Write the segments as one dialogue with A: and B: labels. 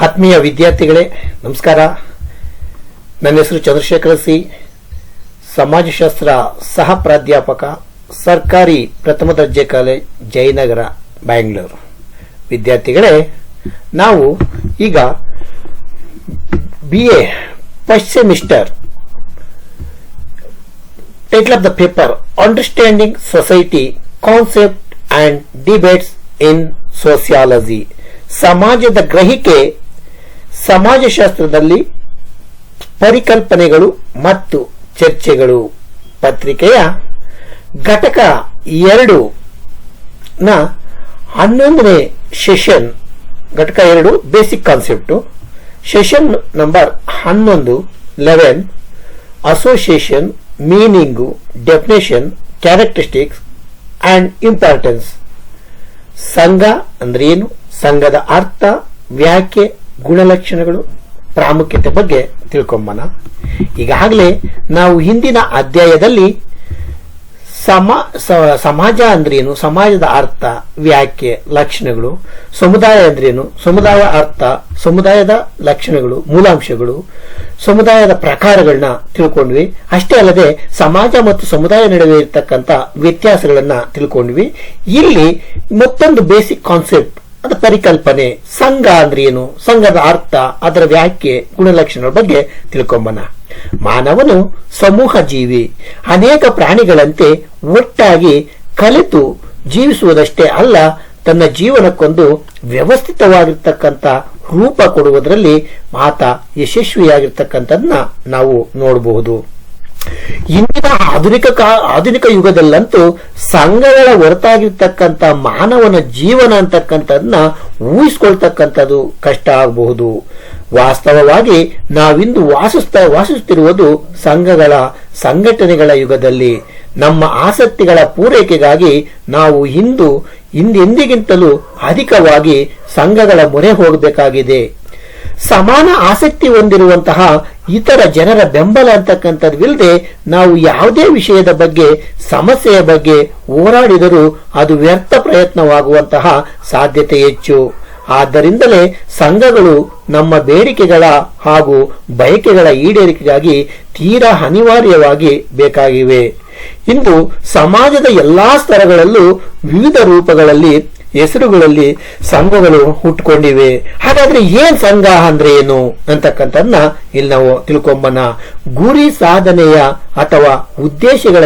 A: ಆತ್ಮೀಯ ವಿದ್ಯಾರ್ಥಿಗಳೇ ನಮಸ್ಕಾರ. ನನ್ನ ಹೆಸರು ಚಂದ್ರಶೇಖರ ಸಿ, ಸಮಾಜಶಾಸ್ತ್ರ ಸಹ ಪ್ರಾಧ್ಯಾಪಕ, ಸರ್ಕಾರಿ ಪ್ರಥಮ ದರ್ಜೆ ಕಾಲೇಜ್, ಜಯನಗರ, ಬ್ಯಾಂಗ್ಳೂರು. ವಿದ್ಯಾರ್ಥಿಗಳೇ, ನಾವು ಈಗ BA first semester title of the paper understanding society concept and debates in sociology, ಸಮಾಜದ ಗ್ರಹಿಕೆ ಸಮಾಜಶಾಸ್ತ್ರದಲ್ಲಿ ಪರಿಕಲ್ಪನೆಗಳು ಮತ್ತು ಚರ್ಚೆಗಳು ಪತ್ರಿಕೆಯ ಘಟಕ 2 ನ 11ನೇ ಸೆಷನ್, ಘಟಕ 2 basic concept, session number 11 association, meaning, definition, characteristics and importance. ಸಂಘ ಅಂದ್ರೆ ಏನು, ಸಂಘದ ಅರ್ಥ, ವ್ಯಾಖ್ಯೆ, ಗುಣಲಕ್ಷಣಗಳು, ಪ್ರಾಮುಖ್ಯತೆ ಬಗ್ಗೆ ತಿಳ್ಕೊಂಬನ. ಈಗಾಗಲೇ ನಾವು ಹಿಂದಿನ ಅಧ್ಯಾಯದಲ್ಲಿ ಸಮಾಜ ಅಂದ್ರೇನು, ಸಮಾಜದ ಅರ್ಥ, ವ್ಯಾಖ್ಯೆ, ಲಕ್ಷಣಗಳು, ಸಮುದಾಯ ಅಂದ್ರೇನು, ಸಮುದಾಯ ಅರ್ಥ, ಸಮುದಾಯದ ಲಕ್ಷಣಗಳು, ಮೂಲಾಂಶಗಳು, ಸಮುದಾಯದ ಪ್ರಕಾರಗಳನ್ನ ತಿಳ್ಕೊಂಡ್ವಿ. ಅಷ್ಟೇ ಅಲ್ಲದೆ ಸಮಾಜ ಮತ್ತು ಸಮುದಾಯ ನಡುವೆ ಇರತಕ್ಕಂತ ವ್ಯತ್ಯಾಸಗಳನ್ನ ತಿಳ್ಕೊಂಡ್ವಿ. ಇಲ್ಲಿ ಮತ್ತೊಂದು ಬೇಸಿಕ್ ಕಾನ್ಸೆಪ್ಟ್, ಅದು ಪರಿಕಲ್ಪನೆ, ಸಂಘ ಅಂದ್ರೆ ಏನು, ಸಂಘದ ಅರ್ಥ, ಅದರ ವ್ಯಾಖ್ಯೆ, ಗುಣಲಕ್ಷಣಗಳ ಬಗ್ಗೆ ತಿಳ್ಕೊಂಬನ. ಮಾನವನು ಸಮೂಹ ಜೀವಿ. ಅನೇಕ ಪ್ರಾಣಿಗಳಂತೆ ಒಟ್ಟಾಗಿ ಕಲಿತು ಜೀವಿಸುವುದಷ್ಟೇ ಅಲ್ಲ, ತನ್ನ ಜೀವನಕ್ಕೊಂದು ವ್ಯವಸ್ಥಿತವಾಗಿರ್ತಕ್ಕಂಥ ರೂಪ ಕೊಡುವುದರಲ್ಲಿ ಆತ ಯಶಸ್ವಿಯಾಗಿರ್ತಕ್ಕಂಥದನ್ನ ನಾವು ನೋಡಬಹುದು. ಇಂದಿನ ಆಧುನಿಕ ಯುಗದಲ್ಲಂತೂ ಸಂಘಗಳ ಹೊರತಾಗಿರ್ತಕ್ಕಂಥ ಮಾನವನ ಜೀವನ ಅಂತಕ್ಕಂಥದನ್ನ ಊಹಿಸ್ಕೊಳ್ತಕ್ಕಂಥದ್ದು ಕಷ್ಟ ಆಗಬಹುದು. ವಾಸ್ತವವಾಗಿ ನಾವಿಂದು ವಾಸಿಸುತ್ತಿರುವುದು ಸಂಘಗಳ ಸಂಘಟನೆಗಳ ಯುಗದಲ್ಲಿ. ನಮ್ಮ ಆಸಕ್ತಿಗಳ ಪೂರೈಕೆಗಾಗಿ ನಾವು ಹಿಂದೆಂದಿಗಿಂತಲೂ ಅಧಿಕವಾಗಿ ಸಂಘಗಳ ಮೊರೆ ಹೋಗಬೇಕಾಗಿದೆ. ಸಮಾನ ಆಸಕ್ತಿ ಹೊಂದಿರುವಂತಹ ಇತರ ಜನರ ಬೆಂಬಲ ಅಂತಕ್ಕಂಥದ್ವಿಲ್ಲದೆ ನಾವು ಯಾವುದೇ ವಿಷಯದ ಬಗ್ಗೆ, ಸಮಸ್ಯೆಯ ಬಗ್ಗೆ ಹೋರಾಡಿದರೂ ಅದು ವ್ಯರ್ಥ ಪ್ರಯತ್ನವಾಗುವಂತಹ ಸಾಧ್ಯತೆ ಹೆಚ್ಚು. ಆದ್ದರಿಂದಲೇ ಸಂಘಗಳು ನಮ್ಮ ಬೇಡಿಕೆಗಳ ಹಾಗೂ ಬಯಕೆಗಳ ಈಡೇರಿಕೆಗಾಗಿ ತೀರಾ ಅನಿವಾರ್ಯವಾಗಿ ಬೇಕಾಗಿವೆ. ಇಂದು ಸಮಾಜದ ಎಲ್ಲಾ ಸ್ತರಗಳಲ್ಲೂ ವಿವಿಧ ರೂಪಗಳಲ್ಲಿ, ಹೆಸರುಗಳಲ್ಲಿ ಸಂಘಗಳು ಹುಟ್ಟುಕೊಂಡಿವೆ. ಹಾಗಾದ್ರೆ ಏನ್ ಸಂಘ ಅಂದ್ರೆ ಏನು ಅಂತಕ್ಕಂಥದ್ದನ್ನ ಇಲ್ಲಿ ನಾವು ತಿಳ್ಕೊಂಬನ. ಗುರಿ ಸಾಧನೆಯ ಅಥವಾ ಉದ್ದೇಶಗಳ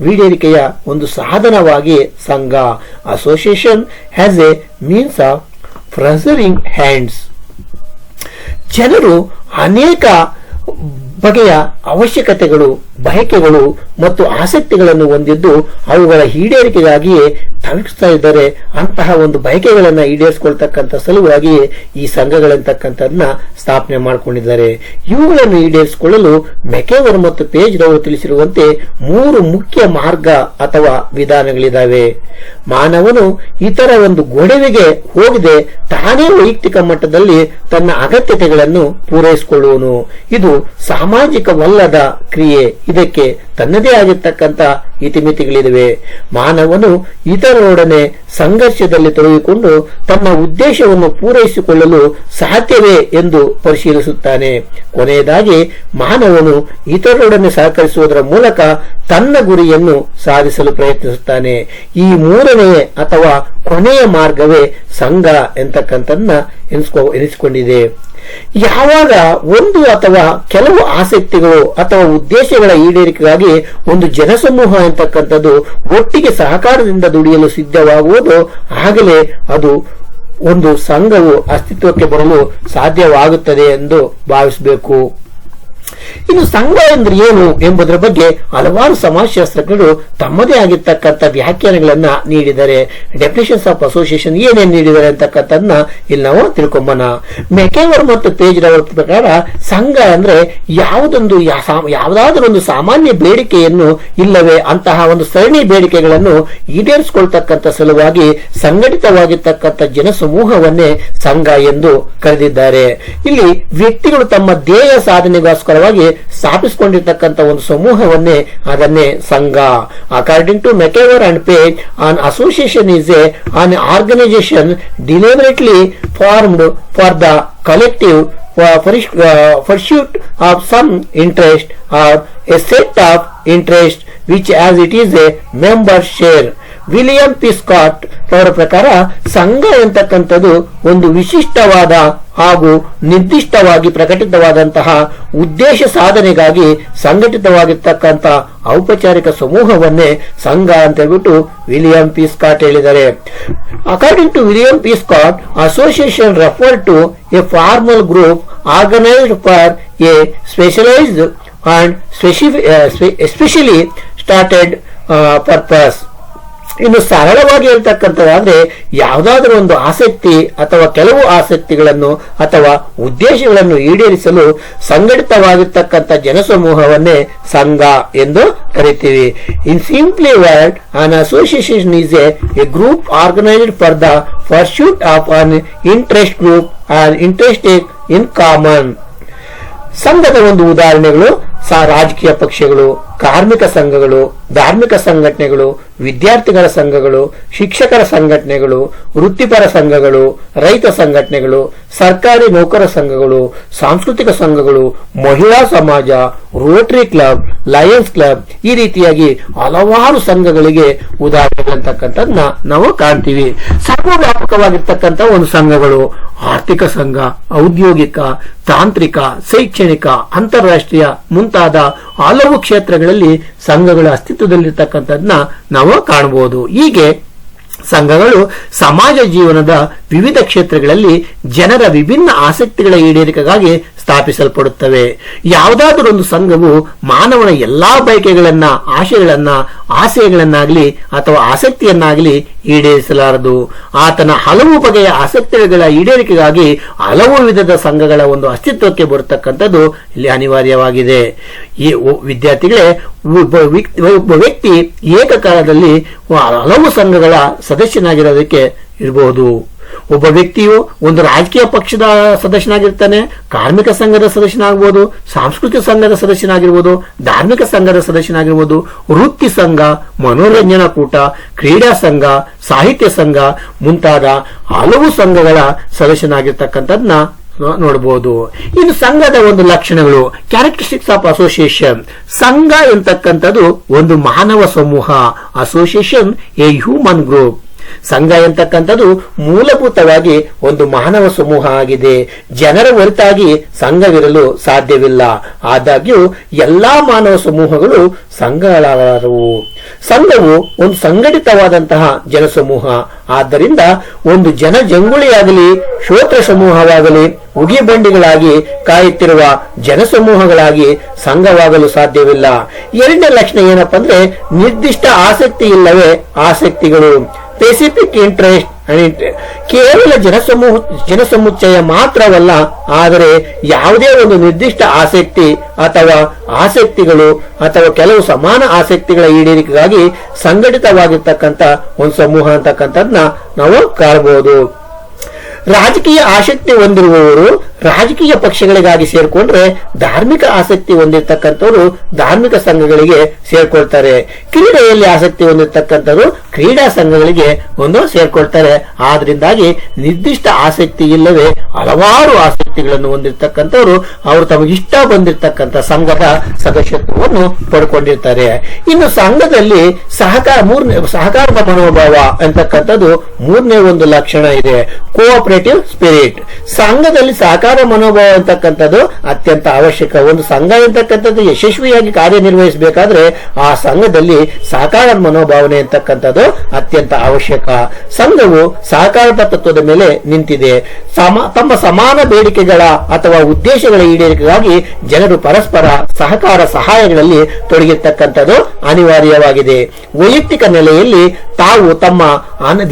A: ಈಡೇರಿಕೆಯ ಒಂದು ಸಾಧನವಾಗಿ ಸಂಘ, association has a means of pursuing ends. ಜನರು ಅನೇಕ ಬಗೆಯ ಅವಶ್ಯಕತೆಗಳು, ಬಯಕೆಗಳು ಮತ್ತು ಆಸಕ್ತಿಗಳನ್ನು ಹೊಂದಿದ್ದು ಅವುಗಳ ಈಡೇರಿಕೆಗಾಗಿಯೇ ತಲುಪಿಸ್ತಾ ಇದ್ದಾರೆ. ಅಂತಹ ಒಂದು ಬಯಕೆಗಳನ್ನ ಈಡೇರಿಸಿಕೊಳ್ತಕ್ಕಂಥ ಸಲುವಾಗಿ ಈ ಸಂಘಗಳಂತಕ್ಕಂಥದನ್ನ ಸ್ಥಾಪನೆ ಮಾಡಿಕೊಂಡಿದ್ದಾರೆ. ಇವುಗಳನ್ನು ಈಡೇರಿಸಿಕೊಳ್ಳಲು ಮೆಕೆವರ್ ಮತ್ತು ಪೇಜ್ ರವರು ತಿಳಿಸಿರುವಂತೆ 3 ಮುಖ್ಯ ಮಾರ್ಗ ಅಥವಾ ವಿಧಾನಗಳಿದ್ದಾವೆ. ಮಾನವನು ಇತರ ಒಂದು ಗೊಡವೆಗೆ ಹೋಗದೆ ತಾನೇ ವೈಯಕ್ತಿಕ ಮಟ್ಟದಲ್ಲಿ ತನ್ನ ಅಗತ್ಯತೆಗಳನ್ನು ಪೂರೈಸಿಕೊಳ್ಳುವನು. ಇದು ಸಾಮಾಜಿಕವಲ್ಲದ ಕ್ರಿಯೆ. ಇದಕ್ಕೆ ತನ್ನದೇ ಆಗಿರ್ತಕ್ಕಂಥ ಇತಿಮಿತಿಗಳಿವೆ. ಮಾನವನು ಇತರರೊಡನೆ ಸಂಘರ್ಷದಲ್ಲಿ ತೊಡಗಿಕೊಂಡು ತನ್ನ ಉದ್ದೇಶವನ್ನು ಪೂರೈಸಿಕೊಳ್ಳಲು ಸಾಧ್ಯವೇ ಎಂದು ಪರಿಶೀಲಿಸುತ್ತಾನೆ. ಕೊನೆಯದಾಗಿ ಮಾನವನು ಇತರರೊಡನೆ ಸಹಕರಿಸುವುದರ ಮೂಲಕ ತನ್ನ ಗುರಿಯನ್ನು ಸಾಧಿಸಲು ಪ್ರಯತ್ನಿಸುತ್ತಾನೆ. ಈ 3ನೇ ಅಥವಾ ಕೊನೆಯ ಮಾರ್ಗವೇ ಸಂಘ ಎಂತಕ್ಕಂಥದ್ದನ್ನ ಎನಿಸಿಕೊಂಡಿದೆ. ಯಾವಾಗ ಒಂದು ಅಥವಾ ಕೆಲವು ಆಸಕ್ತಿಗಳು ಅಥವಾ ಉದ್ದೇಶಗಳ ಈಡೇರಿಕೆಗಾಗಿ ಒಂದು ಜನಸಮೂಹ ಎಂತಕ್ಕಂಥದ್ದು ಒಟ್ಟಿಗೆ ಸಹಕಾರದಿಂದ ದುಡಿಯಲು ಸಿದ್ಧವಾಗುವುದು, ಆಗಲೇ ಅದು ಒಂದು ಸಂಘವು ಅಸ್ತಿತ್ವಕ್ಕೆ ಬರಲು ಸಾಧ್ಯವಾಗುತ್ತದೆ ಎಂದು ಭಾವಿಸಬೇಕು. ಇನ್ನು ಸಂಘ ಅಂದ್ರೆ ಏನು ಎಂಬುದರ ಬಗ್ಗೆ ಹಲವಾರು ಸಮಾಜಶಾಸ್ತ್ರಜ್ಞರು ತಮ್ಮದೇ ಆಗಿರ್ತಕ್ಕಂಥ ವ್ಯಾಖ್ಯಾನಗಳನ್ನ ನೀಡಿದ್ದಾರೆ. ಡೆಫಿನೇಷನ್ಸ್ ಆಫ್ ಅಸೋಸಿಯೇಷನ್ ಏನೇನು ನೀಡಿದ್ದಾರೆ ಅಂತಕ್ಕಂಥದ್ದನ್ನ ಇಲ್ಲಿ ನಾವು ತಿಳ್ಕೊಂಬನ. ಮೆಕೆವರ್ ಮತ್ತು ಪೇಜ್ ರವರ ಪ್ರಕಾರ ಸಂಘ ಅಂದ್ರೆ ಯಾವುದಾದ್ರೂ ಒಂದು ಸಾಮಾನ್ಯ ಬೇಡಿಕೆಯನ್ನು ಇಲ್ಲವೇ ಅಂತಹ ಒಂದು ಸರಣಿ ಬೇಡಿಕೆಗಳನ್ನು ಈಡೇರಿಸಿಕೊಳ್ತಕ್ಕಂಥ ಸಲುವಾಗಿ ಸಂಘಟಿತವಾಗಿರ್ತಕ್ಕಂಥ ಜನಸಮೂಹವನ್ನೇ ಸಂಘ ಎಂದು ಕರೆದಿದ್ದಾರೆ. ಇಲ್ಲಿ ವ್ಯಕ್ತಿಗಳು ತಮ್ಮ ಧ್ಯೇಯ ಸಾಧನೆಗೋಸ್ಕರವಾಗಿ ಸ್ಥಾಪಿಸಿಕೊಂಡಿರ್ತಕ್ಕಂಥ ಒಂದು ಸಮೂಹವನ್ನೇ ಅದನ್ನೇ ಸಂಘ. According to MacIver and Page, an association is an organization deliberately formed for the collective pursuit of some interest or a set of interest which as it is a member share. William P Scott ಅವರ ಪ್ರಕಾರ ಸಂಘ ಎಂತಕ್ಕಂಥದ್ದು ಒಂದು ವಿಶಿಷ್ಟವಾದ ಹಾಗೂ ನಿರ್ದಿಷ್ಟವಾಗಿ ಪ್ರಕಟಿತವಾದಂತಹ ಉದ್ದೇಶ ಸಾಧನೆಗಾಗಿ ಸಂಘಟಿತವಾಗಿರ್ತಕ್ಕಂಥ ಔಪಚಾರಿಕ ಸಮೂಹವನ್ನೇ ಸಂಘ ಅಂತ ಹೇಳ್ಬಿಟ್ಟು ವಿಲಿಯಂ ಪಿ ಸ್ಕಾಟ್ ಹೇಳಿದ್ದಾರೆ. According to William P Scott, association refer to a formal group organised for a specialised and especially started purpose. ಇನ್ನು ಸರಳವಾಗಿ ಹೇಳ್ತಕ್ಕಂಥದ್ದಾದ್ರೆ ಯಾವುದಾದ್ರೂ ಒಂದು ಆಸಕ್ತಿ ಅಥವಾ ಕೆಲವು ಆಸಕ್ತಿಗಳನ್ನು ಅಥವಾ ಉದ್ದೇಶಗಳನ್ನು ಈಡೇರಿಸಲು ಸಂಘಟಿತವಾಗಿರ್ತಕ್ಕಂಥ ಜನಸಮೂಹವನ್ನೇ ಸಂಘ ಎಂದು ಕರಿತೀವಿ. In simply word, an association is a group organised for the pursuit of an interest group and interest in common. ಸಂಘದ ಒಂದು ಉದಾಹರಣೆಗಳು ರಾಜಕೀಯ ಪಕ್ಷಗಳು, ಕಾರ್ಮಿಕ ಸಂಘಗಳು, ಧಾರ್ಮಿಕ ಸಂಘಟನೆಗಳು, ವಿದ್ಯಾರ್ಥಿಗಳ ಸಂಘಗಳು, ಶಿಕ್ಷಕರ ಸಂಘಟನೆಗಳು, ವೃತ್ತಿಪರ ಸಂಘಗಳು, ರೈತ ಸಂಘಟನೆಗಳು, ಸರ್ಕಾರಿ ನೌಕರ ಸಂಘಗಳು, ಸಾಂಸ್ಕೃತಿಕ ಸಂಘಗಳು, ಮಹಿಳಾ ಸಮಾಜ, ರೋಟರಿ ಕ್ಲಬ್, ಲಯನ್ಸ್ ಕ್ಲಬ್, ಈ ರೀತಿಯಾಗಿ ಹಲವಾರು ಸಂಘಗಳಿಗೆ ಉದಾಹರಣೆಗಳಂತಕ್ಕಂಥದ್ದನ್ನ ನಾವು ಕಾಣ್ತೀವಿ. ಸರ್ವವ್ಯಾಪಕವಾಗಿರ್ತಕ್ಕಂಥ ಒಂದು ಸಂಘಗಳು ಆರ್ಥಿಕ ಸಂಘ, ಔದ್ಯೋಗಿಕ, ತಾಂತ್ರಿಕ, ಶೈಕ್ಷಣಿಕ, ಅಂತಾರಾಷ್ಟ್ರೀಯ ಮುಂತಾದ ಹಲವು ಕ್ಷೇತ್ರಗಳಲ್ಲಿ ಸಂಘಗಳ ಅಸ್ತಿತ್ವದಲ್ಲಿರ್ತಕ್ಕಂಥದ್ದನ್ನ ನಾವು ಕಾಣಬಹುದು. ಹೀಗೆ ಸಂಘಗಳು ಸಮಾಜ ಜೀವನದ ವಿವಿಧ ಕ್ಷೇತ್ರಗಳಲ್ಲಿ ಜನರ ವಿಭಿನ್ನ ಆಸಕ್ತಿಗಳ ಈಡೇರಿಕೆಗಾಗಿ ಸ್ಥಾಪಿಸಲ್ಪಡುತ್ತವೆ. ಯಾವುದಾದರೂ ಒಂದು ಸಂಘವು ಮಾನವನ ಎಲ್ಲಾ ಬಯಕೆಗಳನ್ನ, ಆಶಯಗಳನ್ನಾಗಲಿ ಅಥವಾ ಆಸಕ್ತಿಯನ್ನಾಗಲಿ ಈಡೇರಿಸಲಾರದು. ಆತನ ಹಲವು ಬಗೆಯ ಆಸಕ್ತಿಗಳ ಈಡೇರಿಕೆಗಾಗಿ ಹಲವು ವಿಧದ ಸಂಘಗಳ ಒಂದು ಅಸ್ತಿತ್ವಕ್ಕೆ ಬರತಕ್ಕಂಥದ್ದು ಇಲ್ಲಿ ಅನಿವಾರ್ಯವಾಗಿದೆ. ಈ ವಿದ್ಯಾರ್ಥಿಗಳೇ, ಒಬ್ಬ ವ್ಯಕ್ತಿ ಏಕಕಾಲದಲ್ಲಿ ಹಲವು ಸಂಘಗಳ ಸದಸ್ಯನಾಗಿರೋದಕ್ಕೆ ಇರಬಹುದು. ಒಬ್ಬ ವ್ಯಕ್ತಿಯು ಒಂದು ರಾಜಕೀಯ ಪಕ್ಷದ ಸದಸ್ಯನಾಗಿರ್ತಾನೆ, ಕಾರ್ಮಿಕ ಸಂಘದ ಸದಸ್ಯನಾಗಬಹುದು, ಸಾಂಸ್ಕೃತಿಕ ಸಂಘದ ಸದಸ್ಯನಾಗಿರ್ಬೋದು, ಧಾರ್ಮಿಕ ಸಂಘದ ಸದಸ್ಯನಾಗಿರ್ಬೋದು, ವೃತ್ತಿ ಸಂಘ, ಮನೋರಂಜನಾ ಕೂಟ, ಕ್ರೀಡಾ ಸಂಘ, ಸಾಹಿತ್ಯ ಸಂಘ ಮುಂತಾದ ಹಲವು ಸಂಘಗಳ ಸದಸ್ಯನಾಗಿರ್ತಕ್ಕಂಥದ್ದನ್ನ ನೋಡಬಹುದು. ಇನ್ನು ಸಂಘದ ಒಂದು ಲಕ್ಷಣಗಳು, ಕ್ಯಾರೆಕ್ಟರಿಸ್ಟಿಕ್ಸ್ ಆಫ್ ಅಸೋಸಿಯೇಷನ್. ಸಂಘ ಎಂತಕ್ಕಂಥದ್ದು ಒಂದು ಮಾನವ ಸಮೂಹ. Association A human group. ಸಂಘ ಎಂತಕ್ಕಂಥದ್ದು ಮೂಲಭೂತವಾಗಿ ಒಂದು ಮಾನವ ಸಮೂಹ ಆಗಿದೆ. ಜನರ ಹೊರತಾಗಿ ಸಂಘವಿರಲು ಸಾಧ್ಯವಿಲ್ಲ. ಆದಾಗ್ಯೂ ಎಲ್ಲಾ ಮಾನವ ಸಮೂಹಗಳು ಸಂಘಗಳಾದವು. ಸಂಘವು ಒಂದು ಸಂಘಟಿತವಾದಂತಹ ಜನಸಮೂಹ. ಆದ್ದರಿಂದ ಒಂದು ಜನಜಂಗುಳಿಯಾಗಲಿ, ಶ್ರೋತ್ರ ಸಮೂಹವಾಗಲಿ, ಉಗಿಬಂಡಿಗಳಾಗಿ ಕಾಯುತ್ತಿರುವ ಜನಸಮೂಹಗಳಾಗಿ ಸಂಘವಾಗಲು ಸಾಧ್ಯವಿಲ್ಲ. ಎರಡನೇ ಲಕ್ಷಣ ಏನಪ್ಪಾ ಅಂದ್ರೆ ನಿರ್ದಿಷ್ಟ ಆಸಕ್ತಿ ಇಲ್ಲವೇ ಆಸಕ್ತಿಗಳು. Specific interest. ಕೇವಲ ಜನಸಮುಚ್ಚಯ ಮಾತ್ರವಲ್ಲ, ಆದರೆ ಯಾವುದೇ ಒಂದು ನಿರ್ದಿಷ್ಟ ಆಸಕ್ತಿ ಅಥವಾ ಆಸಕ್ತಿಗಳು ಅಥವಾ ಕೆಲವು ಸಮಾನ ಆಸಕ್ತಿಗಳ ಈಡೇರಿಕೆಗಾಗಿ ಸಂಘಟಿತವಾಗಿರ್ತಕ್ಕಂಥ ಒಂದು ಸಮೂಹ ಅಂತಕ್ಕಂಥದ್ದನ್ನ ನಾವು ಕಾಣಬಹುದು. ರಾಜಕೀಯ ಆಸಕ್ತಿ ಹೊಂದಿರುವವರು ರಾಜಕೀಯ ಪಕ್ಷಗಳಿಗಾಗಿ ಸೇರ್ಕೊಂಡ್ರೆ, ಧಾರ್ಮಿಕ ಆಸಕ್ತಿ ಹೊಂದಿರತಕ್ಕಂಥವ್ರು ಧಾರ್ಮಿಕ ಸಂಘಗಳಿಗೆ ಸೇರ್ಕೊಳ್ತಾರೆ. ಕ್ರೀಡೆಯಲ್ಲಿ ಆಸಕ್ತಿ ಹೊಂದಿರತಕ್ಕಂಥವ್ರು ಕ್ರೀಡಾ ಸಂಘಗಳಿಗೆ ಸೇರ್ಕೊಳ್ತಾರೆ. ಆದ್ರಿಂದಾಗಿ ನಿರ್ದಿಷ್ಟ ಆಸಕ್ತಿ ಇಲ್ಲವೇ ಹಲವಾರು ಆಸಕ್ತಿಗಳನ್ನು ಹೊಂದಿರತಕ್ಕಂಥವ್ರು ಅವರು ತಮಗಿಷ್ಟ ಬಂದಿರತಕ್ಕಂಥ ಸಂಘದ ಸದಸ್ಯತ್ವವನ್ನು ಪಡ್ಕೊಂಡಿರ್ತಾರೆ. ಇನ್ನು ಸಂಘದಲ್ಲಿ ಸಹಕಾರದ ಮನೋಭಾವ ಅಂತಕ್ಕಂಥದ್ದು ಮೂರನೇ ಒಂದು ಲಕ್ಷಣ ಇದೆ, ಕೋಆಪರೇಟಿವ್ ಸ್ಪಿರಿಟ್. ಸಂಘದಲ್ಲಿ ಸಹಕಾರ ಮನೋಭಾವ ಅಂತಕ್ಕಂಥದ್ದು ಅತ್ಯಂತ ಅವಶ್ಯಕ. ಒಂದು ಸಂಘ ಅಂತಕ್ಕಂಥದ್ದು ಯಶಸ್ವಿಯಾಗಿ ಕಾರ್ಯನಿರ್ವಹಿಸಬೇಕಾದ್ರೆ ಆ ಸಂಘದಲ್ಲಿ ಸಹಕಾರ ಮನೋಭಾವನೆ ಅಂತಕ್ಕಂಥದ್ದು ಅತ್ಯಂತ ಅವಶ್ಯಕ. ಸಂಘವು ಸಹಕಾರದ ತತ್ವದ ಮೇಲೆ ನಿಂತಿದೆ. ತಮ್ಮ ಸಮಾನ ಬೇಡಿಕೆಗಳ ಅಥವಾ ಉದ್ದೇಶಗಳ ಈಡೇರಿಕೆಗಾಗಿ ಜನರು ಪರಸ್ಪರ ಸಹಕಾರ ಸಹಾಯಗಳಲ್ಲಿ ತೊಡಗಿರ್ತಕ್ಕಂಥದ್ದು ಅನಿವಾರ್ಯವಾಗಿದೆ. ವೈಯಕ್ತಿಕ ನೆಲೆಯಲ್ಲಿ ತಾವು ತಮ್ಮ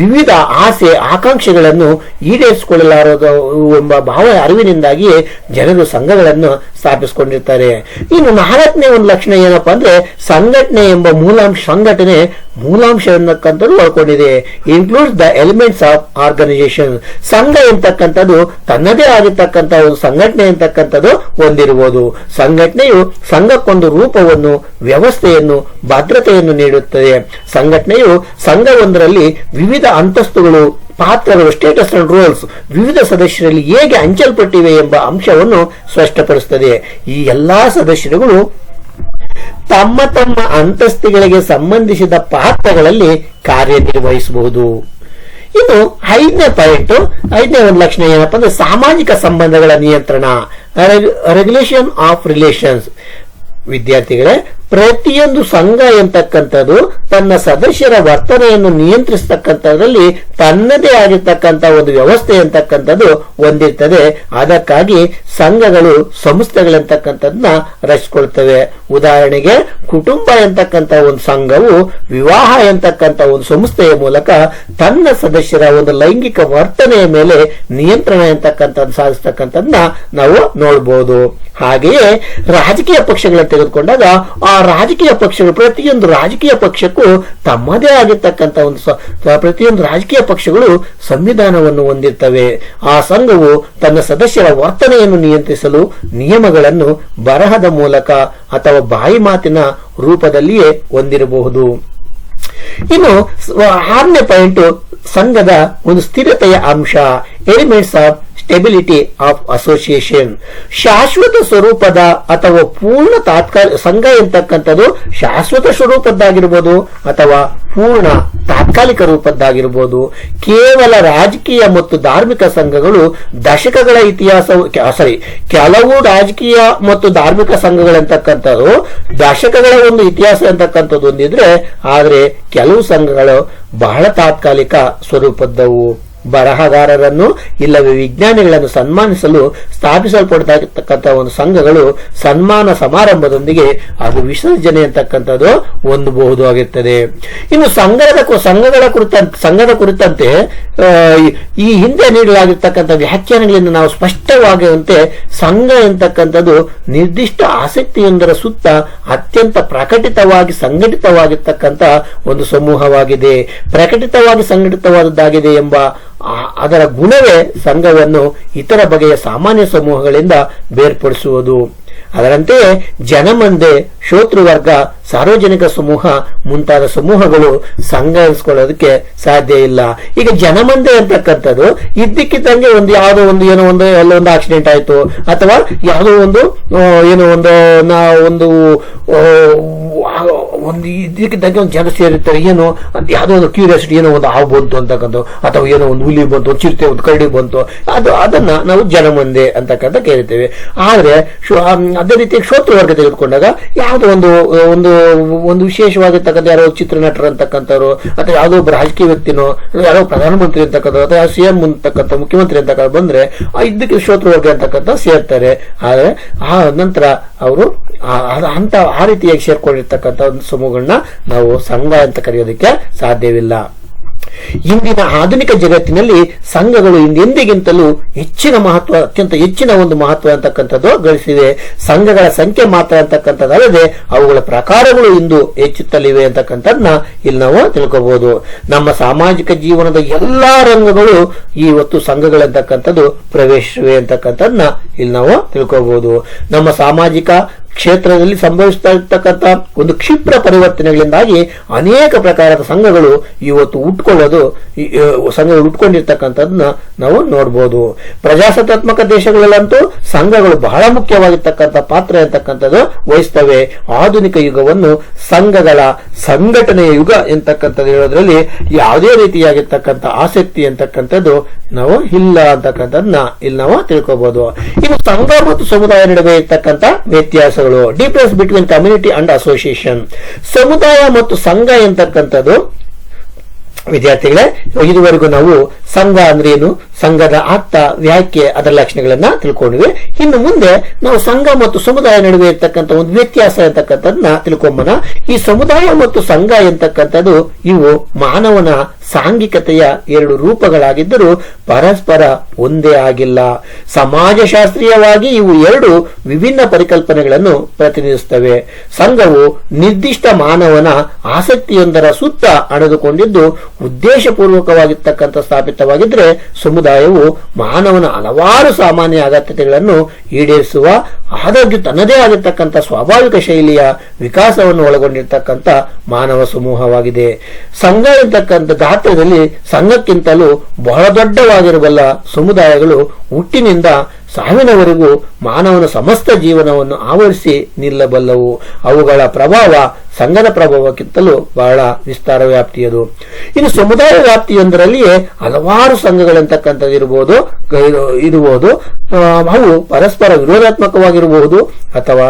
A: ವಿವಿಧ ಆಸೆ ಆಕಾಂಕ್ಷೆಗಳನ್ನು ಈಡೇರಿಸಿಕೊಳ್ಳಲಾರದು ಎಂಬ ಭಾವ ಅರಿವಿನಿಂದಾಗಿಯೇ ಜನರು ಸಂಘಗಳನ್ನು ಸ್ಥಾಪಿಸಿಕೊಂಡಿರ್ತಾರೆ. ಇನ್ನು ನಾಲ್ಕನೇ ಒಂದು ಲಕ್ಷಣ ಏನಪ್ಪಾ ಅಂದ್ರೆ ಸಂಘಟನೆ ಎಂಬ ಮೂಲಾಂಶ. ಸಂಘಟನೆ ಮೂಲಾಂಶ ಎನ್ನಕ್ಕಂಥದ್ದು ಒಳಗೊಂಡಿದೆ. Includes the elements of organisation. ಸಂಘ ಎಂತಕ್ಕಂಥದ್ದು ತನ್ನದೇ ಆಗಿರ್ತಕ್ಕಂಥ ಒಂದು ಸಂಘಟನೆ ಎಂತಕ್ಕಂಥದ್ದು ಹೊಂದಿರುವುದು. ಸಂಘಟನೆಯು ಸಂಘಕ್ಕೊಂದು ರೂಪವನ್ನು, ವ್ಯವಸ್ಥೆಯನ್ನು, ಭದ್ರತೆಯನ್ನು ನೀಡುತ್ತದೆ. ಸಂಘಟನೆಯು ಸಂಘವೊಂದರಲ್ಲಿ ವಿವಿಧ ಅಂತಸ್ತುಗಳು, ಪಾತ್ರಗಳು, ಸ್ಟೇಟಸ್ ಅಂಡ್ ರೋಲ್ಸ್ ವಿವಿಧ ಸದಸ್ಯರಲ್ಲಿ ಹೇಗೆ ಹಂಚಲ್ಪಟ್ಟಿವೆ ಎಂಬ ಅಂಶವನ್ನು ಸ್ಪಷ್ಟಪಡಿಸುತ್ತದೆ. ಈ ಎಲ್ಲಾ ಸದಸ್ಯರುಗಳು ತಮ್ಮ ತಮ್ಮ ಅಂತಸ್ತುಗಳಿಗೆ ಸಂಬಂಧಿಸಿದ ಪಾತ್ರಗಳಲ್ಲಿ ಕಾರ್ಯನಿರ್ವಹಿಸಬಹುದು. ಇನ್ನು 5ನೇ ಪಾಯಿಂಟ್, 5ನೇ ಒಂದು ಲಕ್ಷಣ ಏನಪ್ಪಾ ಅಂದ್ರೆ ಸಾಮಾಜಿಕ ಸಂಬಂಧಗಳ ನಿಯಂತ್ರಣ, ರೆಗ್ಯುಲೇಷನ್ ಆಫ್ ರಿಲೇಷನ್ಸ್. ವಿದ್ಯಾರ್ಥಿಗಳೇ, ಪ್ರತಿಯೊಂದು ಸಂಘ ಎಂತಕ್ಕಂಥದ್ದು ತನ್ನ ಸದಸ್ಯರ ವರ್ತನೆಯನ್ನು ನಿಯಂತ್ರಿಸತಕ್ಕಂಥದ್ರಲ್ಲಿ ತನ್ನದೇ ಆಗಿರ್ತಕ್ಕಂಥ ಒಂದು ವ್ಯವಸ್ಥೆ ಎಂತಕ್ಕಂಥದ್ದು ಹೊಂದಿರ್ತದೆ. ಅದಕ್ಕಾಗಿ ಸಂಘಗಳು, ಸಂಸ್ಥೆಗಳಂತಕ್ಕಂಥದ್ದನ್ನ ರಚಿಸಿಕೊಳ್ತವೆ. ಉದಾಹರಣೆಗೆ, ಕುಟುಂಬ ಎಂತಕ್ಕಂಥ ಒಂದು ಸಂಘವು ವಿವಾಹ ಎಂತಕ್ಕಂಥ ಒಂದು ಸಂಸ್ಥೆಯ ಮೂಲಕ ತನ್ನ ಸದಸ್ಯರ ಒಂದು ಲೈಂಗಿಕ ವರ್ತನೆಯ ಮೇಲೆ ನಿಯಂತ್ರಣ ಎಂತಕ್ಕಂಥದ್ದು ಸಾಧಿಸ್ತಕ್ಕಂಥದ್ದನ್ನ ನಾವು ನೋಡಬಹುದು. ಹಾಗೆಯೇ ರಾಜಕೀಯ ಪಕ್ಷಗಳನ್ನು ತೆಗೆದುಕೊಂಡಾಗ ಆ ರಾಜಕೀಯ ಪಕ್ಷಗಳು, ಪ್ರತಿಯೊಂದು ರಾಜಕೀಯ ಪಕ್ಷಕ್ಕೂ ತಮ್ಮದೇ ಆಗಿರ್ತಕ್ಕಂಥ ಒಂದು ಪ್ರತಿಯೊಂದು ರಾಜಕೀಯ ಪಕ್ಷಗಳು ಸಂವಿಧಾನವನ್ನು ಹೊಂದಿರ್ತವೆ. ಆ ಸಂಘವು ತನ್ನ ಸದಸ್ಯರ ವರ್ತನೆಯನ್ನು ನಿಯಂತ್ರಿಸಲು ನಿಯಮಗಳನ್ನು ಬರಹದ ಮೂಲಕ ಅಥವಾ ಬಾಯಿ ಮಾತಿನ ರೂಪದಲ್ಲಿಯೇ ಹೊಂದಿರಬಹುದು. ಇನ್ನು 6ನೇ ಪಾಯಿಂಟ್, ಸಂಘದ ಒಂದು ಸ್ಥಿರತೆಯ ಅಂಶ, elements of stability of association. ಶಾಶ್ವತ ಸ್ವರೂಪದ ಅಥವಾ ಪೂರ್ಣ ತಾತ್ಕಾಲಿಕ ಸಂಘ ಎಂತಕ್ಕಂಥದ್ದು ಶಾಶ್ವತ ಸ್ವರೂಪದ್ದಾಗಿರ್ಬೋದು ಅಥವಾ ಪೂರ್ಣ ತಾತ್ಕಾಲಿಕ ರೂಪದ್ದಾಗಿರ್ಬೋದು. ಕೇವಲ ರಾಜಕೀಯ ಮತ್ತು ಧಾರ್ಮಿಕ ಸಂಘಗಳು ದಶಕಗಳ ಇತಿಹಾಸ, ಕೆಲವು ರಾಜಕೀಯ ಮತ್ತು ಧಾರ್ಮಿಕ ಸಂಘಗಳಂತಕ್ಕಂಥದ್ದು ದಶಕಗಳ ಒಂದು ಇತಿಹಾಸ ಅಂತಕ್ಕಂಥದ್ದು ಹೊಂದಿದ್ರೆ, ಆದರೆ ಕೆಲವು ಸಂಘಗಳು ಬಹಳ ತಾತ್ಕಾಲಿಕ ಸ್ವರೂಪದ್ದವು. ಬರಹಗಾರರನ್ನು ಇಲ್ಲವೇ ವಿಜ್ಞಾನಿಗಳನ್ನು ಸನ್ಮಾನಿಸಲು ಸ್ಥಾಪಿಸಲ್ಪಡತಕ್ಕಂಥ ಒಂದು ಸಂಘಗಳು ಸನ್ಮಾನ ಸಮಾರಂಭದೊಂದಿಗೆ ಅದು ವಿಸರ್ಜನೆ ಅಂತಕ್ಕಂಥದ್ದು ಹೊಂದಬಹುದು ಆಗಿರ್ತದೆ. ಇನ್ನು ಸಂಘದ ಕುರಿತಂತೆ ಈ ಹಿಂದೆ ನೀಡಲಾಗಿರ್ತಕ್ಕಂಥ ವ್ಯಾಖ್ಯಾನಗಳಿಂದ ನಾವು ಸ್ಪಷ್ಟವಾಗುವಂತೆ ಸಂಘ ಎಂತಕ್ಕಂಥದ್ದು ನಿರ್ದಿಷ್ಟ ಆಸಕ್ತಿಯೊಂದರ ಸುತ್ತ ಅತ್ಯಂತ ಪ್ರಕಟಿತವಾಗಿ ಸಂಘಟಿತವಾಗಿರ್ತಕ್ಕಂಥ ಒಂದು ಸಮೂಹವಾಗಿದೆ. ಪ್ರಕಟಿತವಾಗಿ ಸಂಘಟಿತವಾದದ್ದಾಗಿದೆ ಎಂಬ ಅದರ ಗುಣವೇ ಸಂಘವನ್ನು ಇತರ ಬಗೆಯ ಸಾಮಾನ್ಯ ಸಮೂಹಗಳಿಂದ ಬೇರ್ಪಡಿಸುವುದು. ಅದರಂತೆಯೇ ಜನಮಂದೆ, ಶೋತೃವರ್ಗ, ಸಾರ್ವಜನಿಕ ಸಮೂಹ ಮುಂತಾದ ಸಮೂಹಗಳು ಸಂಘ ಎನಿಸ್ಕೊಳ್ಳೋದಕ್ಕೆ ಸಾಧ್ಯ ಇಲ್ಲ. ಈಗ ಜನಮಂದೆ ಅಂತಕ್ಕಂಥದ್ದು ಇದ್ದಕ್ಕಿದ್ದಂಗೆ ಒಂದು ಯಾವುದೋ ಒಂದು ಏನೋ ಒಂದು ಎಲ್ಲ ಒಂದು ಆಕ್ಸಿಡೆಂಟ್ ಆಯ್ತು ಅಥವಾ ಯಾವುದೋ ಒಂದು ಏನೋ ಒಂದು ಇದಕ್ಕಿದ್ದಂಗೆ ಒಂದು ಜನ ಸೇರಿರ್ತಾರೆ, ಏನೋ ಯಾವುದೋ ಒಂದು ಕ್ಯೂರಿಯಾಸಿಟಿ, ಏನೋ ಒಂದು ಹಾವು ಬಂತು ಅಂತಕ್ಕಂಥ ಅಥವಾ ಏನೋ ಒಂದು ಹುಲಿ ಬಂತು, ಒಂದು ಚಿರತೆ, ಒಂದು ಕರಡಿ ಬಂತು, ಅದನ್ನ ನಾವು ಜನಮಂದೆ ಅಂತಕ್ಕಂಥ ಕೇಳ್ತೇವೆ. ಆದ್ರೆ ಅದೇ ರೀತಿ ಶ್ರೋತೃವರ್ಗ ತೆಗೆದುಕೊಂಡಾಗ ಯಾವುದೋ ಒಂದು ವಿಶೇಷವಾಗಿರ್ತಕ್ಕಂಥ ಯಾರೋ ಚಿತ್ರನಟರು ಅಂತಕ್ಕಂಥವ್ರು ಅಥವಾ ಯಾವುದೋ ಒಬ್ಬ ರಾಜಕೀಯ ವ್ಯಕ್ತಿನೋ ಯಾರೋ ಪ್ರಧಾನಮಂತ್ರಿ ಅಂತಕ್ಕಂಥ ಅಥವಾ ಸಿಎಂ ಅಂತಕ್ಕಂಥ ಮುಖ್ಯಮಂತ್ರಿ ಅಂತಕ್ಕಂಥ ಬಂದ್ರೆ ಇದಕ್ಕೆ ಶ್ರೋತೃವರ್ಗ ಅಂತಕ್ಕಂಥ ಸೇರ್ತಾರೆ. ಆದ್ರೆ ಆ ನಂತರ ಅವರು ಆ ರೀತಿಯಾಗಿ ಸೇರ್ಕೊಂಡಿರ್ತಕ್ಕಂಥ ಒಂದು ಸಮೂಹಗಳನ್ನ ನಾವು ಸಂಘ ಅಂತ ಕರೆಯೋದಕ್ಕೆ ಸಾಧ್ಯವಿಲ್ಲ. ಇಂದಿನ ಆಧುನಿಕ ಜಗತ್ತಿನಲ್ಲಿ ಸಂಘಗಳು ಹಿಂದೆಂದಿಗಿಂತಲೂ ಹೆಚ್ಚಿನ ಮಹತ್ವ, ಅತ್ಯಂತ ಹೆಚ್ಚಿನ ಒಂದು ಮಹತ್ವ ಅಂತಕ್ಕಂಥದ್ದು ಗಳಿಸಿವೆ. ಸಂಘಗಳ ಸಂಖ್ಯೆ ಮಾತ್ರ ಅಂತಕ್ಕಂಥದ್ದಲ್ಲದೆ ಅವುಗಳ ಪ್ರಕಾರಗಳು ಇಂದು ಹೆಚ್ಚುತ್ತಲಿವೆ ಅಂತಕ್ಕಂಥದ್ದನ್ನ ಇಲ್ಲಿ ನಾವು ತಿಳ್ಕೋಬಹುದು. ನಮ್ಮ ಸಾಮಾಜಿಕ ಜೀವನದ ಎಲ್ಲಾ ರಂಗಗಳು ಇವತ್ತು ಸಂಘಗಳಂತಕ್ಕಂಥದ್ದು ಪ್ರವೇಶಿಸಿವೆ ಅಂತಕ್ಕಂಥದ್ದನ್ನ ಇಲ್ಲಿ ನಾವು ತಿಳ್ಕೋಬಹುದು. ನಮ್ಮ ಸಾಮಾಜಿಕ ಕ್ಷೇತ್ರದಲ್ಲಿ ಸಂಭವಿಸ್ತಾ ಇರ್ತಕ್ಕಂಥ ಒಂದು ಕ್ಷಿಪ್ರ ಪರಿವರ್ತನೆಗಳಿಂದಾಗಿ ಅನೇಕ ಪ್ರಕಾರದ ಸಂಘಗಳು ಇವತ್ತು ಉಟ್ಕೊಂಡಿರ್ತಕ್ಕಂಥದ್ದನ್ನ ನಾವು ನೋಡಬಹುದು. ಪ್ರಜಾಸತ್ತಾತ್ಮಕ ದೇಶಗಳಲ್ಲಂತೂ ಸಂಘಗಳು ಬಹಳ ಮುಖ್ಯವಾಗಿರ್ತಕ್ಕಂಥ ಪಾತ್ರ ಅಂತಕ್ಕಂಥದ್ದು ವಹಿಸ್ತವೆ. ಆಧುನಿಕ ಯುಗವನ್ನು ಸಂಘಗಳ ಸಂಘಟನೆಯ ಯುಗ ಎಂತಕ್ಕಂಥದ್ದು ಹೇಳೋದ್ರಲ್ಲಿ ಯಾವುದೇ ರೀತಿಯಾಗಿರ್ತಕ್ಕಂಥ ಆಸಕ್ತಿ ಅಂತಕ್ಕಂಥದ್ದು ನಾವು ಇಲ್ಲ ಅಂತಕ್ಕಂಥದ್ದನ್ನ ಇಲ್ಲಿ ನಾವು ತಿಳ್ಕೋಬಹುದು. ಇನ್ನು ಸಂಘ ಮತ್ತು ಸಮುದಾಯ ನಡುವೆ ಇರ್ತಕ್ಕಂಥ ವ್ಯತ್ಯಾಸ, difference between community and association. ಸಮುದಾಯ ಮತ್ತು ಸಂಘ ಎಂತಕ್ಕಂಥದ್ದು ವಿದ್ಯಾರ್ಥಿಗಳೇ, ಇದುವರೆಗೂ ನಾವು ಸಂಘ ಅಂದ್ರೆ ಏನು, ಸಂಘದ ಅರ್ಥ, ವ್ಯಾಖ್ಯೆ, ಅದರ ಲಕ್ಷಣಗಳನ್ನ ತಿಳ್ಕೊಂಡಿವೆ. ಇನ್ನು ಮುಂದೆ ನಾವು ಸಂಘ ಮತ್ತು ಸಮುದಾಯ ನಡುವೆ ಇರ್ತಕ್ಕಂಥ ಒಂದು ವ್ಯತ್ಯಾಸ ಅಂತಕ್ಕಂಥದ್ದನ್ನ ತಿಳ್ಕೊಂಬೋಣ. ಈ ಸಮುದಾಯ ಮತ್ತು ಸಂಘ ಎಂತಕ್ಕಂಥದ್ದು ಇವು ಮಾನವನ ಸಾಂಘಿಕತೆಯ ಎರಡು ರೂಪಗಳಾಗಿದ್ದರೂ ಪರಸ್ಪರ ಒಂದೇ ಆಗಿಲ್ಲ. ಸಮಾಜಶಾಸ್ತ್ರೀಯವಾಗಿ ಇವು ಎರಡು ವಿಭಿನ್ನ ಪರಿಕಲ್ಪನೆಗಳನ್ನು ಪ್ರತಿನಿಧಿಸುತ್ತವೆ. ಸಂಘವು ನಿರ್ದಿಷ್ಟ ಮಾನವನ ಆಸಕ್ತಿಯೊಂದರ ಸುತ್ತ ಅಣೆದುಕೊಂಡಿದ್ದು ಉದ್ದೇಶಪೂರ್ವಕವಾಗಿರ್ತಕ್ಕಂಥ ಸ್ಥಾಪಿತವಾಗಿದ್ದರೆ, ಸಮುದಾಯವು ಮಾನವನ ಹಲವಾರು ಸಾಮಾನ್ಯ ಅಗತ್ಯತೆಗಳನ್ನು ಈಡೇರಿಸುವ ಆದಾಗ್ಯೂ ತನ್ನದೇ ಆಗಿರ್ತಕ್ಕಂಥ ಸ್ವಾಭಾವಿಕ ಶೈಲಿಯ ವಿಕಾಸವನ್ನು ಒಳಗೊಂಡಿರ್ತಕ್ಕಂಥ ಮಾನವ ಸಮೂಹವಾಗಿದೆ. ಸಂಘ ಎಂತಕ್ಕಂಥ ಗಾತ್ರದಲ್ಲಿ ಸಂಘಕ್ಕಿಂತಲೂ ಬಹಳ ದೊಡ್ಡವಾಗಿರಬಲ್ಲ ಸಮುದಾಯಗಳು ಹುಟ್ಟಿನಿಂದ ಸಾವಿನವರೆಗೂ ಮಾನವನ ಸಮಸ್ತ ಜೀವನವನ್ನು ಆವರಿಸಿ ನಿಲ್ಲಬಲ್ಲವು. ಅವುಗಳ ಪ್ರಭಾವ ಸಂಘದ ಪ್ರಭಾವಕ್ಕಿಂತಲೂ ಬಹಳ ವಿಸ್ತಾರ ವ್ಯಾಪ್ತಿಯದು. ಇನ್ನು ಸಮುದಾಯ ವ್ಯಾಪ್ತಿಯೊಂದರಲ್ಲಿಯೇ ಹಲವಾರು ಸಂಘಗಳಂತಕ್ಕಂಥದ್ದು ಇರಬಹುದು. ಅವು ಪರಸ್ಪರ ವಿರೋಧಾತ್ಮಕವಾಗಿರಬಹುದು ಅಥವಾ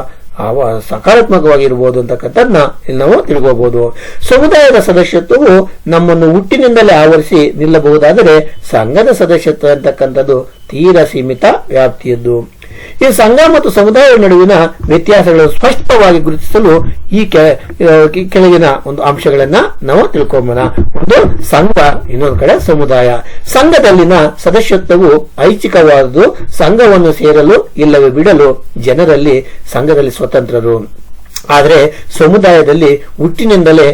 A: ಸಕಾರಾತ್ಮಕವಾಗಿರಬಹುದು ಅಂತಕ್ಕಂಥದ್ದನ್ನ ಇಲ್ಲಿ ನಾವು ತಿಳ್ಕೋಬಹುದು. ಸಮುದಾಯದ ಸದಸ್ಯತ್ವವು ನಮ್ಮನ್ನು ಹುಟ್ಟಿನಿಂದಲೇ ಆವರಿಸಿ ನಿಲ್ಲಬಹುದಾದರೆ, ಸಂಘದ ಸದಸ್ಯತ್ವ ಅಂತಕ್ಕಂಥದ್ದು ತೀರಾ ಸೀಮಿತ ವ್ಯಾಪ್ತಿಯದ್ದು. ಈ ಸಂಘ ಮತ್ತು ಸಮುದಾಯದ ನಡುವಿನ ವ್ಯತ್ಯಾಸಗಳನ್ನು ಸ್ಪಷ್ಟವಾಗಿ ಗುರುತಿಸಲು ಈ ಕೆಳಗಿನ ಒಂದು ಅಂಶಗಳನ್ನ ನಾವು ತಿಳ್ಕೊಂಬೋಣ. ಒಂದು ಸಂಘ, ಇನ್ನೊಂದು ಕಡೆ ಸಮುದಾಯ. ಸಂಘದಲ್ಲಿನ ಸದಸ್ಯತ್ವವು ಐಚ್ಛಿಕವಾದುದು. ಸಂಘವನ್ನು ಸೇರಲು ಇಲ್ಲವೇ ಬಿಡಲು ಜನರಲ್ಲಿ ಸಂಘದಲ್ಲಿ ಸ್ವತಂತ್ರರು. ಆದರೆ ಸಮುದಾಯದಲ್ಲಿ ಹುಟ್ಟಿನಿಂದಲೇ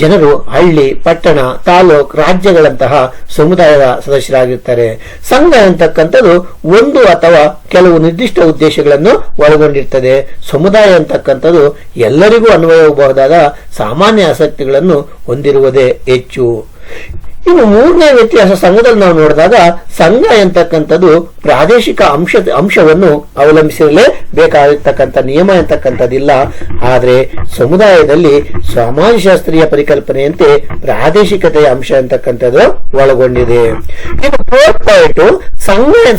A: ಜನರು ಹಳ್ಳಿ, ಪಟ್ಟಣ, ತಾಲೂಕು, ರಾಜ್ಯಗಳಂತಹ ಸಮುದಾಯದ ಸದಸ್ಯರಾಗಿರ್ತಾರೆ. ಸಂಘ ಅಂತಕ್ಕಂಥದ್ದು ಒಂದು ಅಥವಾ ಕೆಲವು ನಿರ್ದಿಷ್ಟ ಉದ್ದೇಶಗಳನ್ನು ಒಳಗೊಂಡಿರ್ತದೆ. ಸಮುದಾಯ ಅಂತಕ್ಕಂಥದ್ದು ಎಲ್ಲರಿಗೂ ಅನ್ವಯವಾಗಬಹುದಾದ ಸಾಮಾನ್ಯ ಆಸಕ್ತಿಗಳನ್ನು ಹೊಂದಿರುವುದೇ ಹೆಚ್ಚು. ಇನ್ನು ಮೂರನೇ ವ್ಯತ್ಯಾಸ ಸಂಘದಲ್ಲಿ ನಾವು ನೋಡಿದಾಗ, ಸಂಘ ಎಂತಕ್ಕಂಥದ್ದು ಪ್ರಾದೇಶಿಕ ಅಂಶವನ್ನು ಅವಲಂಬಿಸಲೇ ಬೇಕಾಗಿರ್ತಕ್ಕಂಥ ನಿಯಮ ಎಂತಕ್ಕಂಥದ್ದಿಲ್ಲ. ಆದರೆ ಸಮುದಾಯದಲ್ಲಿ ಸಮಾಜಶಾಸ್ತ್ರೀಯ ಪರಿಕಲ್ಪನೆಯಂತೆ ಪ್ರಾದೇಶಿಕತೆಯ ಅಂಶ ಅಂತಕ್ಕಂಥದ್ದು ಒಳಗೊಂಡಿದೆ. ಇನ್ನು ಫೋರ್ತ್ ಪಾಯಿಂಟ್,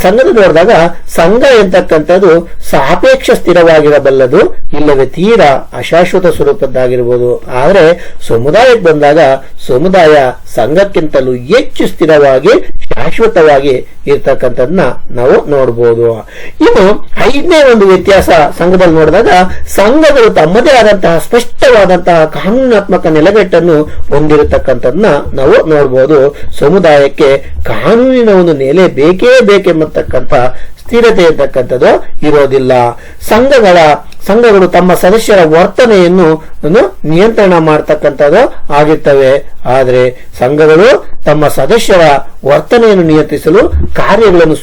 A: ಸಂಘದ ನೋಡಿದಾಗ ಸಂಘ ಎಂತಕ್ಕಂಥದ್ದು ಸಾಪೇಕ್ಷ ಸ್ಥಿರವಾಗಿರಬಲ್ಲದು, ಇಲ್ಲವೇ ತೀರಾ ಅಶಾಶ್ವತ ಸ್ವರೂಪದ್ದಾಗಿರ್ಬೋದು. ಆದರೆ ಸಮುದಾಯಕ್ಕೆ ಬಂದಾಗ ಸಮುದಾಯ ಸಂಘಕ್ಕಿಂತಲೂ ಹೆಚ್ಚು ಸ್ಥಿರವಾಗಿ ಶಾಶ್ವತವಾಗಿ ಇರ್ತಕ್ಕಂಥದ್ದನ್ನ ನಾವು ನೋಡಬಹುದು. ಇನ್ನು ಐದನೇ ಒಂದು ವ್ಯತ್ಯಾಸ ಸಂಘದಲ್ಲಿ ನೋಡಿದಾಗ, ಸಂಘಗಳು ತಮ್ಮದೇ ಆದಂತಹ ಸ್ಪಷ್ಟವಾದಂತಹ ಕಾನೂನಾತ್ಮಕ ನೆಲೆಗಟ್ಟನ್ನು ಹೊಂದಿರತಕ್ಕಂಥದ್ದನ್ನ ನಾವು ನೋಡಬಹುದು. ಸಮುದಾಯಕ್ಕೆ ಕಾನೂನಿನ ಒಂದು ನೆಲೆ ಬೇಕೆಂಬತಕ್ಕಂಥ ಸ್ಥಿರತೆ ಇರ್ತಕ್ಕಂಥದ್ದು ಇರೋದಿಲ್ಲ. ಸಂಘಗಳು ತಮ್ಮ ಸದಸ್ಯರ ವರ್ತನೆಯನ್ನು ನಿಯಂತ್ರಣ ಮಾಡತಕ್ಕಂಥದ್ದು ಆಗಿರ್ತವೆ. ಆದರೆ ಸಂಘಗಳು ತಮ್ಮ ಸದಸ್ಯರ ವರ್ತನೆಯನ್ನು ನಿಯಂತ್ರಿಸಲು, ಕಾರ್ಯಗಳನ್ನು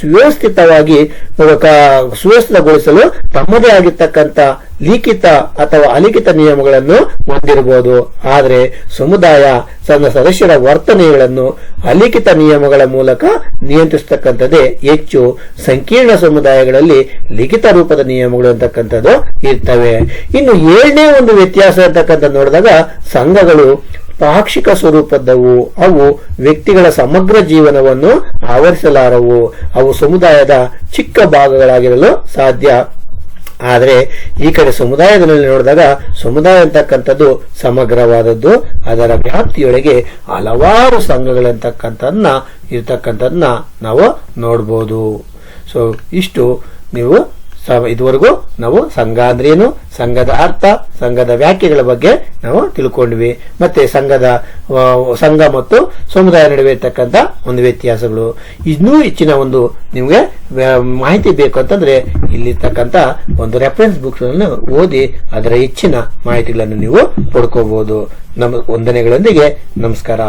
A: ಸುವ್ಯವಸ್ಥಿತಗೊಳಿಸಲು ತಮ್ಮದೇ ಆಗಿರ್ತಕ್ಕಂಥ ಲಿಖಿತ ಅಥವಾ ಅಲಿಖಿತ ನಿಯಮಗಳನ್ನು ಹೊಂದಿರಬಹುದು. ಆದರೆ ಸಮುದಾಯ ತನ್ನ ಸದಸ್ಯರ ವರ್ತನೆಗಳನ್ನು ಅಲಿಖಿತ ನಿಯಮಗಳ ಮೂಲಕ ನಿಯಂತ್ರಿಸತಕ್ಕಂಥದ್ದೇ ಹೆಚ್ಚು. ಸಂಕೀರ್ಣ ಸಮುದಾಯಗಳಲ್ಲಿ ಲಿಖಿತ ರೂಪದ ನಿಯಮಗಳು ಅಂತಕ್ಕಂಥದ್ದು ಇರ್ತವೆ. ಇನ್ನು ಏಳನೇ ಒಂದು ವ್ಯತ್ಯಾಸ ಅಂತಕ್ಕಂಥದ್ದು ನೋಡಿದಾಗ, ಸಂಘಗಳು ಪಾಕ್ಷಿಕ ಸ್ವರೂಪದವು. ಅವು ವ್ಯಕ್ತಿಗಳ ಸಮಗ್ರ ಜೀವನವನ್ನು ಆವರಿಸಲಾರವು. ಅವು ಸಮುದಾಯದ ಚಿಕ್ಕ ಭಾಗಗಳಾಗಿರಲು ಸಾಧ್ಯ. ಆದರೆ ಈ ಕಡೆ ಸಮುದಾಯದಲ್ಲಿ ನೋಡಿದಾಗ, ಸಮುದಾಯ ಅಂತಕ್ಕಂಥದ್ದು ಸಮಗ್ರವಾದದ್ದು. ಅದರ ವ್ಯಾಪ್ತಿಯೊಳಗೆ ಹಲವಾರು ಸಂಘಗಳಂತಕ್ಕಂಥದ್ದನ್ನ ನಾವು ನೋಡಬಹುದು. ಸೊ ಇಷ್ಟು ನೀವು ಇದುವರೆಗೂ ನಾವು ಸಂಘ ಅಂದ್ರೇನು, ಸಂಘದ ಅರ್ಥ, ಸಂಘದ ವ್ಯಾಖ್ಯೆಗಳ ಬಗ್ಗೆ ನಾವು ತಿಳ್ಕೊಂಡ್ವಿ. ಮತ್ತೆ ಸಂಘ ಮತ್ತು ಸಮುದಾಯ ನಡುವೆ ಇರ್ತಕ್ಕಂಥ ಒಂದು ವ್ಯತ್ಯಾಸಗಳು. ಇನ್ನೂ ಹೆಚ್ಚಿನ ಒಂದು ನಿಮಗೆ ಮಾಹಿತಿ ಬೇಕು ಅಂತಂದ್ರೆ ಇಲ್ಲಿರ್ತಕ್ಕಂಥ ಒಂದು ರೆಫರೆನ್ಸ್ ಬುಕ್ಸ್ ಅನ್ನು ಓದಿ ಅದರ ಹೆಚ್ಚಿನ ಮಾಹಿತಿಗಳನ್ನು ನೀವು ಪಡ್ಕೋಬಹುದು. ನಮ್ಮ ವಂದನೆಗಳೊಂದಿಗೆ ನಮಸ್ಕಾರ.